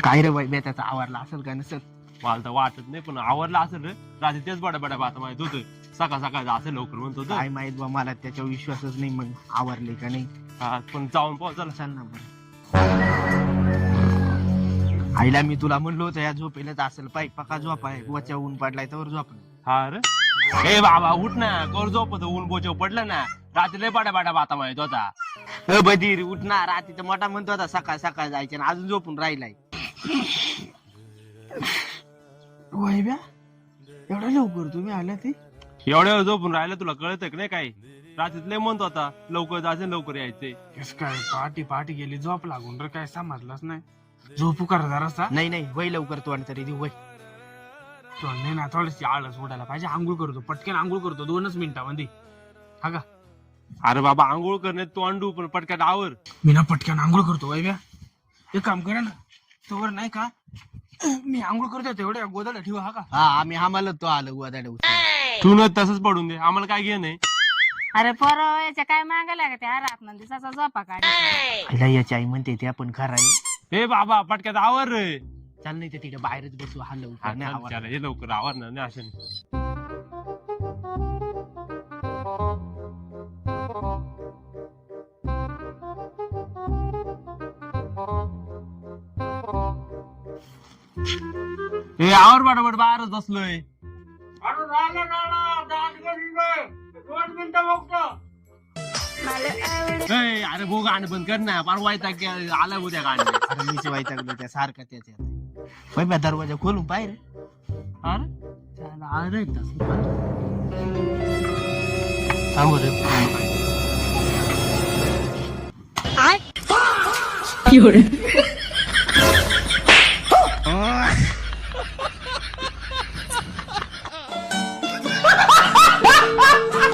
काय रे बाई त्याचा आवडला असेल का नसेल? मला तर वाटत नाही, पण आवडला असेल रे. रात्री तेच बड्या बड्या बाता माहित होतं. सकाळ सकाळ असेल लवकर म्हणत होतं. काय माहित बा, मला त्याच्यावर विश्वासच नाही. मग आवरले का नाही? हा, पण जाऊन पाहू चला. चल ना बरं. आईला मी तुला म्हणलो होतं या झोपेलाच असेल. पाय पका झोप आहे, वच्या ऊन पडलाय तर झोप. हा रे. ए बाबा उठ ना, कर झोपत. ऊन बोचव पडलं ना. रात्री लय बड्या बड्या बाता माहित होता. बधीर उठ ना, रात्रीचा मोठा म्हणतो होता सकाळ सकाळ जायचे, अजून झोपून राहिलाय. वैभ्या एवढं लवकर तुम्ही आल्या ते? एवढ्या वेळ झोपून राहिलं तुला कळत की नाही? काही रात्रीत लय म्हणतो आता लवकर जायचं लवकर यायचे. काय पहाटी पहाटी गेली, झोप लागून रे, काय समजलंच नाही. झोपू करा जरासा. नाही नाही, वय लवकर तोंड तरी देऊ वय. तो नाही ना, थोडीशी आळस उडायला पाहिजे. आंघोळ करतो, पटकन आंघोळ करतो 2च मिनिटांमध्ये. हा का? अरे बाबा आंघोळ करणे तो अंडू पण पटक्यात आवर. मी ना पटकन आंघोळ करतो. वैभ्या एक काम करा ना, तोवर नाही का मी आंघोळ करतो तेवढ्या गोदाला ठेवा. हा का? हा, आम्ही आम्हाला तो आलो गोदाडे उचलून. तू न तसंच पडून दे, आम्हाला काय घे नाही. अरे पोरं याच्या काय मागायला का त्या रात दिवसाचा झोपा काढ. याची आई म्हणते ते आपण खराय. ए बाबा पटक्यात आवर रे. चाल नाही तर तिथे बाहेरच बसू. हा हा, लवकर नाही चल, आवाज. चल, हे लवकर आवर ना नाही अशाने. ए आवर बडबड बाहेरच बसलोय. ए, अरे भो गाणं बंद कर ना, पार वायता आला उद्या गाणं. अरे मीच वाईटागलो त्या सारखा त्याच्यात. वैभ्या दरवाजा खोलून पाय रे. अरे त्याला अरे तसं. थांब रे. एवढे